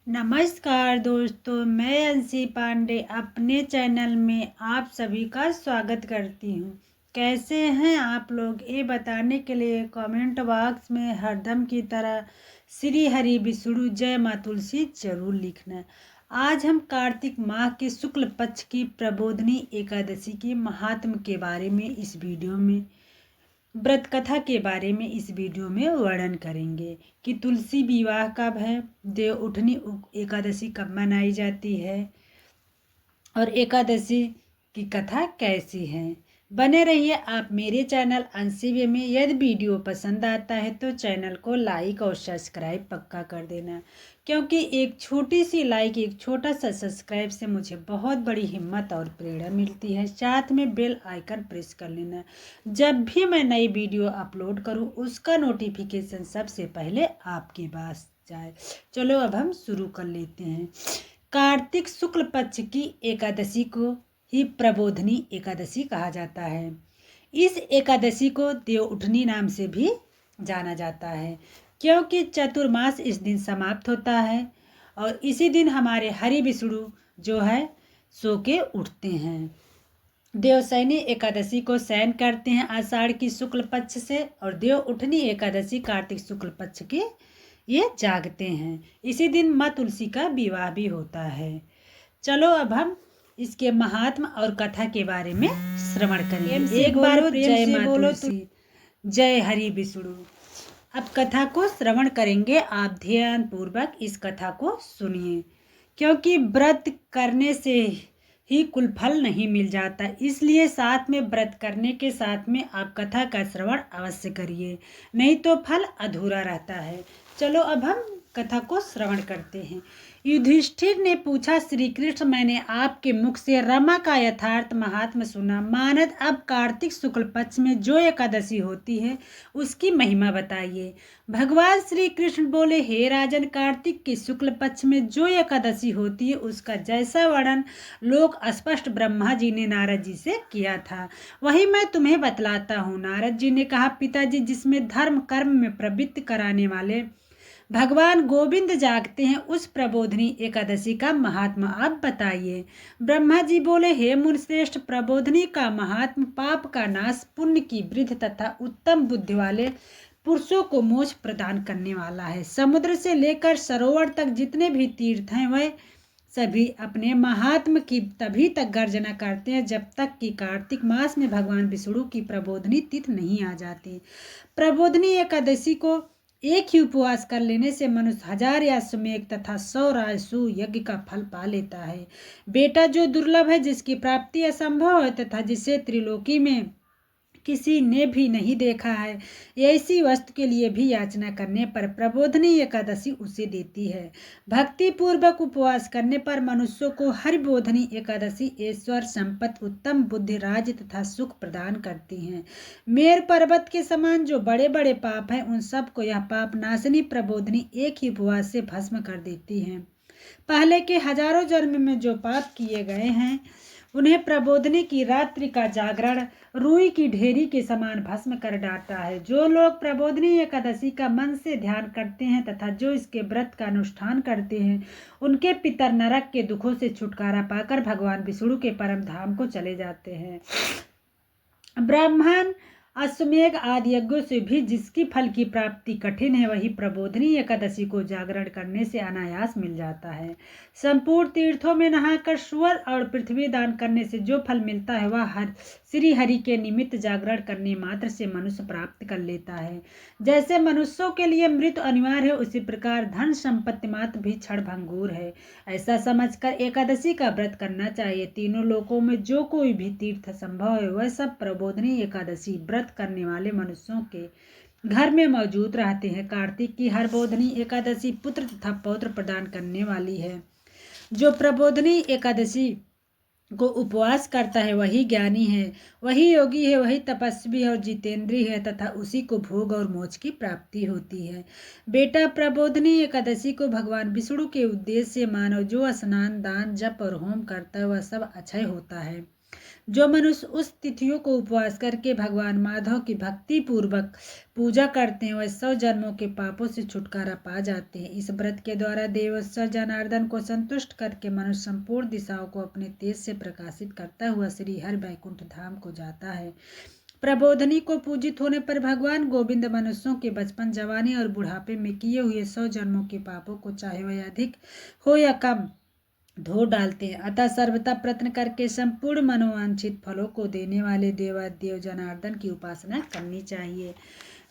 नमस्कार दोस्तों, मैं अंशी पांडे अपने चैनल में आप सभी का स्वागत करती हूँ। कैसे हैं आप लोग, ये बताने के लिए कमेंट बॉक्स में हरदम की तरह श्री हरि विष्णु जय माँ तुलसी जरूर लिखना। आज हम कार्तिक माह के शुक्ल पक्ष की प्रबोधनी एकादशी के महात्म के बारे में इस वीडियो में व्रत कथा के बारे में इस वीडियो में वर्णन करेंगे कि तुलसी विवाह कब है, देव उठनी एकादशी कब मनाई जाती है और एकादशी की कथा कैसी है। बने रहिए आप मेरे चैनल अंशी में। यदि वीडियो पसंद आता है तो चैनल को लाइक और सब्सक्राइब पक्का कर देना, क्योंकि एक छोटी सी लाइक, एक छोटा सा सब्सक्राइब से मुझे बहुत बड़ी हिम्मत और प्रेरणा मिलती है। साथ में बेल आइकन प्रेस कर लेना, जब भी मैं नई वीडियो अपलोड करूं उसका नोटिफिकेशन सबसे पहले आपके पास जाए। चलो अब हम शुरू कर लेते हैं। कार्तिक शुक्ल पक्ष की एकादशी को ही प्रबोधनी एकादशी कहा जाता है। इस एकादशी को देव उठनी नाम से भी जाना जाता है, क्योंकि चतुर्मास इस दिन समाप्त होता है और इसी दिन हमारे हरि विष्णु जो है सो के उठते हैं। देवशयनी एकादशी को शयन करते हैं आषाढ़ की शुक्ल पक्ष से, और देव उठनी एकादशी कार्तिक शुक्ल पक्ष की ये जागते हैं। इसी दिन माँ तुलसी का विवाह भी होता है। चलो अब हम इसके महात्म और कथा के बारे में श्रवण करेंगे। एक बार जय माँ तुलसी, जय हरि विष्णु। अब कथा को श्रवण करेंगे, आप ध्यान पूर्वक इस कथा को सुनिए, क्योंकि व्रत करने से ही कुल फल नहीं मिल जाता, इसलिए साथ में व्रत करने के साथ में आप कथा का श्रवण अवश्य करिए, नहीं तो फल अधूरा रहता है। चलो अब हम कथा को श्रवण करते हैं। युधिष्ठिर ने पूछा, श्री कृष्ण, मैंने आपके मुख से रमा का यथार्थ महात्म सुना। मानद अब कार्तिक शुक्ल पक्ष में जो एकादशी होती है उसकी महिमा बताइए। भगवान श्री कृष्ण बोले, हे राजन, कार्तिक के शुक्ल पक्ष में जो एकादशी होती है उसका जैसा वर्णन लोक स्पष्ट ब्रह्मा जी ने नारद जी से किया था, वही मैं तुम्हें बतलाता हूँ। नारद जी ने कहा, पिताजी, जिसमें धर्म कर्म में प्रवृत्त कराने वाले भगवान गोविंद जागते हैं, उस प्रबोधनी एकादशी का महात्मा आप बताइए। ब्रह्मा जी बोले, हे मुनिश्रेष्ठ, प्रबोधनी का महात्मा पाप का नाश, पुण्य की वृद्धि तथा उत्तम बुद्धि वाले पुरुषों को मोक्ष प्रदान करने वाला है। समुद्र से लेकर सरोवर तक जितने भी तीर्थ हैं वह सभी अपने महात्म की तभी तक गर्जना करते हैं जब तक कि कार्तिक मास में भगवान विष्णु की प्रबोधनी तिथि नहीं आ जाती। प्रबोधनी एकादशी को एक ही उपवास कर लेने से मनुष्य 1000 अश्वमेध तथा 100 राजसू यज्ञ का फल पा लेता है। बेटा जो दुर्लभ है, जिसकी प्राप्ति असंभव है तथा जिसे त्रिलोकी में किसी ने भी नहीं देखा है, ऐसी वस्तु के लिए भी याचना करने पर प्रबोधनी एकादशी उसे देती है। भक्ति पूर्वक उपवास करने पर मनुष्यों को हरिबोधनी एकादशी ऐश्वर्य, संपत्ति, उत्तम बुद्धि, राज्य तथा सुख प्रदान करती है। मेर पर्वत के समान जो बड़े बड़े पाप हैं, उन सब को यह पाप नाशनी प्रबोधनी एक ही उपवास से भस्म कर देती है। पहले के हजारों जन्म में जो पाप किए गए हैं उन्हें प्रबोधनी की रात्रि का जागरण रुई की ढेरी के समान भस्म कर डालता है। जो लोग प्रबोधनी एकादशी का मन से ध्यान करते हैं तथा जो इसके व्रत का अनुष्ठान करते हैं, उनके पितर नरक के दुखों से छुटकारा पाकर भगवान विष्णु के परम धाम को चले जाते हैं। ब्राह्मण अश्वमेध आदि यज्ञों से भी जिसकी फल की प्राप्ति कठिन है, वही प्रबोधनी एकादशी को जागरण करने से अनायास मिल जाता है। संपूर्ण तीर्थों में नहाकर सुअर और पृथ्वी दान करने से जो फल मिलता है वह श्री हरि के निमित्त जागरण करने मात्र से मनुष्य प्राप्त कर लेता है। जैसे मनुष्यों के लिए मृत्यु अनिवार्य है, उसी प्रकार धन संपत्ति मात्र भी क्षण भंगुर है। ऐसा समझकर एकादशी का व्रत करना चाहिए। तीनों लोकों में जो कोई भी तीर्थ संभव है वह सब प्रबोधनी एकादशी व्रत करने वाले मनुष्यों के घर में मौजूद रहते हैं। कार्तिक की हर बोधनी एकादशी पुत्र तथा पौत्र प्रदान करने वाली है। जो प्रबोधनी एकादशी को उपवास करता है वही ज्ञानी है, वही योगी है, वही तपस्वी है और जितेंद्री है तथा उसी को भोग और मोक्ष की प्राप्ति होती है। बेटा, प्रबोधनी एकादशी को भगवान विष्णु के उद्देश्य से मानव जो स्नान, दान, जप और होम करता है वह सब अक्षय होता है। जो मनुष्य उस तिथियों को उपवास करके भगवान माधव की भक्ति पूर्वक पूजा करते हैं वह 100 जन्मों के पापों से छुटकारा पा जाते हैं। इस व्रत के द्वारा देवेश्वर जनार्दन को संतुष्ट करके मनुष्य संपूर्ण दिशाओं को अपने तेज से प्रकाशित करता हुआ श्री हरि वैकुंठ धाम को जाता है। प्रबोधनी को पूजित होने पर भगवान गोविंद मनुष्यों के बचपन, जवानी और बुढ़ापे में किए हुए 100 जन्मों के पापों को चाहे वह अधिक हो या कम धो डालते हैं। अतः सर्वथा प्रयत्न करके संपूर्ण मनोवांछित फलों को देने वाले देवादेव जनार्दन की उपासना करनी चाहिए।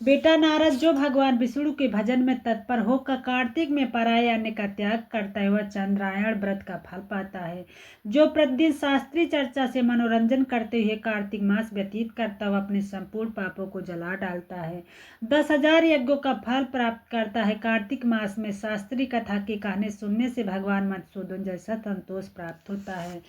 बेटा नारद, जो भगवान विष्णु के भजन में तत्पर होकर कार्तिक में पराये अन्न का त्याग करता है वह चंद्रायण व्रत का फल पाता है। जो प्रतिदिन शास्त्रीय चर्चा से मनोरंजन करते हुए कार्तिक मास व्यतीत करता वह अपने संपूर्ण पापों को जला डालता है। 10,000 यज्ञों का फल प्राप्त करता है। कार्तिक मास में शास्त्रीय कथा के कहने सुनने से भगवान मधुसूदन जैसा संतोष प्राप्त होता है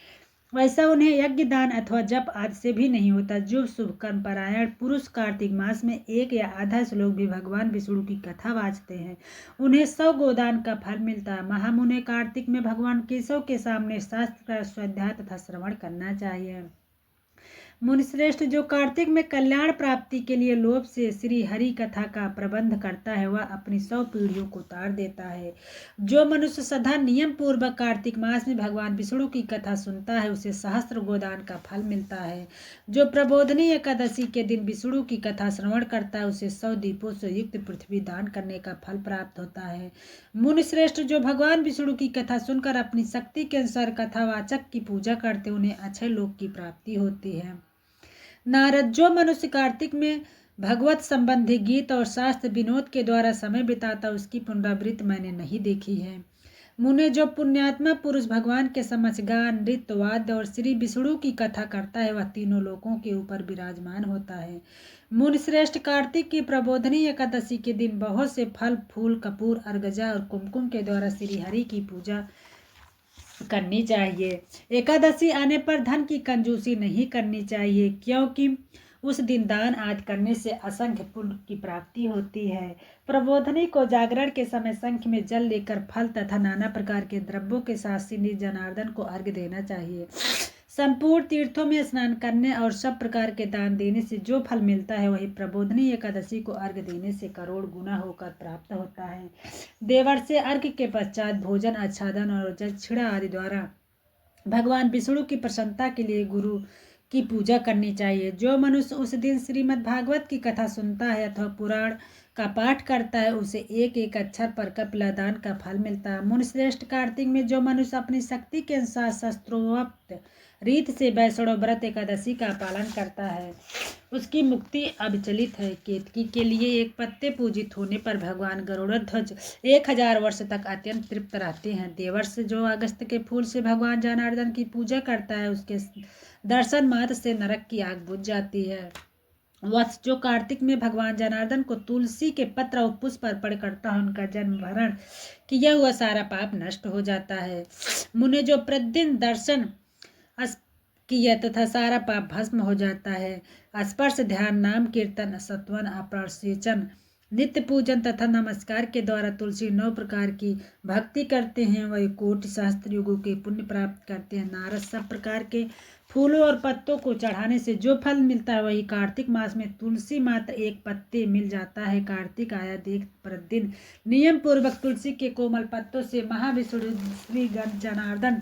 वैसा उन्हें यज्ञ, दान अथवा जप आदि से भी नहीं होता। जो शुभ कर्म परायण पुरुष कार्तिक मास में 1 या आधा श्लोक भी भगवान विष्णु की कथा वाचते हैं उन्हें 100 गोदान का फल मिलता है। महामुने कार्तिक में भगवान केशव के सामने शास्त्र का स्वाध्याय तथा श्रवण करना चाहिए। मुनिश्रेष्ठ, जो कार्तिक में कल्याण प्राप्ति के लिए लोभ से श्री हरि कथा का प्रबंध करता है वह अपनी 100 पीढ़ियों को तार देता है। जो मनुष्य सदा नियम पूर्वक कार्तिक मास में भगवान विष्णु की कथा सुनता है उसे सहस्त्र गोदान का फल मिलता है। जो प्रबोधनी एकादशी के दिन विष्णु की कथा श्रवण करता है उसे 100 दीपों से युक्त पृथ्वी दान करने का फल प्राप्त होता है। मुनिश्रेष्ठ, जो भगवान विष्णु की कथा सुनकर अपनी शक्ति के अनुसार कथावाचक की पूजा करते उन्हें अक्षय लोक की प्राप्ति होती है। नारद, जो मनुष्य कार्तिक में भगवत संबंधी गीत और शास्त्र विनोद के द्वारा समय बिताता उसकी पुनरावृत्ति मैंने नहीं देखी है। मुने, जो पुण्यात्मा पुरुष भगवान के समक्ष गान, नृत्य, वाद्य और श्री विष्णु की कथा करता है वह तीनों लोकों के ऊपर विराजमान होता है। मुनिश्रेष्ठ, कार्तिक की प्रबोधनी एकादशी के दिन बहुत से फल, फूल, कपूर, अर्गजा और कुमकुम के द्वारा श्री हरि की पूजा करनी चाहिए। एकादशी आने पर धन की कंजूसी नहीं करनी चाहिए क्योंकि उस दिन दान आदि करने से असंख्य पुण्य की प्राप्ति होती है। प्रबोधनी को जागरण के समय शंख में जल लेकर फल तथा नाना प्रकार के द्रव्यों के साथ श्री जनार्दन को अर्घ्य देना चाहिए। संपूर्ण तीर्थों में स्नान करने और सब प्रकार के दान देने से जो फल मिलता है वही प्रबोधनी एकादशी को अर्घ्य देने से करोड़ गुना होकर प्राप्त होता है। देवर से अर्घ्य के पश्चात भोजन, आच्छादन और दक्षिणा आदि द्वारा भगवान विष्णु की प्रसन्नता के लिए गुरु की पूजा करनी चाहिए। जो मनुष्य उस दिन श्रीमद् भागवत की कथा सुनता है अथवा पुराण का पाठ करता है उसे 1-1 अक्षर पर कपिलदान का फल मिलता है। मुनिश्रेष्ठ, कार्तिक में जो मनुष्य अपनी शक्ति के अनुसार शास्त्रोक्त रीत से वैष्णव व्रत एकादशी का पालन करता है उसकी मुक्ति अविचलित है। केतकी के लिए एक पत्ते पूजित होने पर भगवान गरुड़ध्वज 1000 वर्ष तक अत्यंत तृप्त रहते हैं। देवर्ष, जो अगस्त के फूल से भगवान जनार्दन की पूजा करता है उसके दर्शन मात्र से नरक की आग बुझ जाती है। वत्स, जो कार्तिक में भगवान जनार्दन को तुलसी के पत्र और पुष्प अर्पण करता है उनका जन्म भरण किया हुआ सारा पाप नष्ट हो जाता है। मुने, जो प्रतिदिन दर्शन किया तथा सारा पाप भस्म हो जाता है। स्पर्श, ध्यान, नाम कीर्तन, सत्वन, अपरसेचन, नित्य पूजन तथा नमस्कार के द्वारा तुलसी 9 प्रकार की भक्ति करते हैं वही कोटि सहस्त्र युगों के पुण्य प्राप्त करते हैं। नारद, सब प्रकार के फूलों और पत्तों को चढ़ाने से जो फल मिलता है वही कार्तिक मास में तुलसी मात्र 1 पत्ते मिल जाता है। कार्तिक आया देख प्रतिदिन नियम पूर्वक तुलसी के कोमल पत्तों से महाविष्णु श्री जनार्दन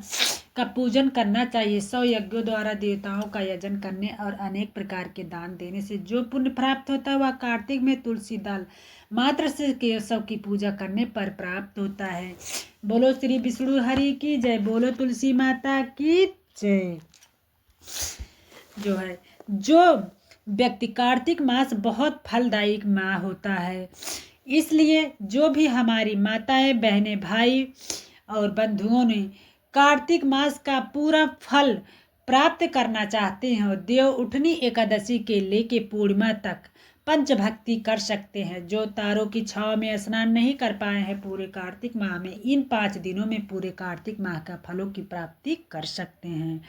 का पूजन करना चाहिए। 100 यज्ञों द्वारा देवताओं का यजन करने और अनेक प्रकार के दान देने से जो पुण्य प्राप्त होता है वह कार्तिक में तुलसी दल मात्र से केशव की पूजा करने पर प्राप्त होता है। बोलो श्री विष्णु हरि की जय, बोलो तुलसी माता की जय। जो व्यक्ति कार्तिक मास बहुत फलदायी माह होता है इसलिए जो भी हमारी माताएं, बहनें, भाई और बंधुओं ने कार्तिक मास का पूरा फल प्राप्त करना चाहते हैं और देव उठनी एकादशी के लेके पूर्णिमा तक पंचभक्ति कर सकते हैं। जो तारों की छाव में स्नान नहीं कर पाए हैं पूरे कार्तिक माह में इन 5 दिनों में पूरे कार्तिक माह का फलों की प्राप्ति कर सकते हैं।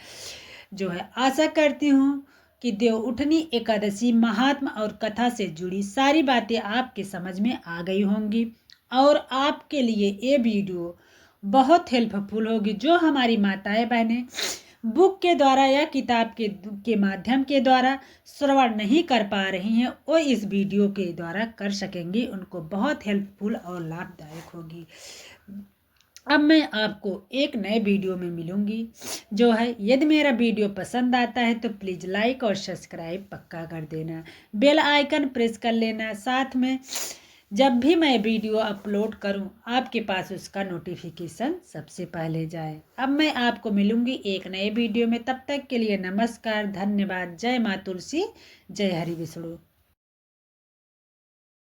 आशा करती हूँ कि देव उठनी एकादशी महात्मा और कथा से जुड़ी सारी बातें आपके समझ में आ गई होंगी और आपके लिए ये वीडियो बहुत हेल्पफुल होगी। जो हमारी माताएं, बहनें बुक के द्वारा या किताब के माध्यम के द्वारा श्रवण नहीं कर पा रही हैं वो इस वीडियो के द्वारा कर सकेंगी, उनको बहुत हेल्पफुल और लाभदायक होगी। अब मैं आपको एक नए वीडियो में मिलूंगी जो है, यदि मेरा वीडियो पसंद आता है तो प्लीज़ लाइक और सब्सक्राइब पक्का कर देना, बेल आइकन प्रेस कर लेना, साथ में जब भी मैं वीडियो अपलोड करूं आपके पास उसका नोटिफिकेशन सबसे पहले जाए। अब मैं आपको मिलूंगी एक नए वीडियो में, तब तक के लिए नमस्कार, धन्यवाद, जय माँ तुलसी, जय हरि विष्णु।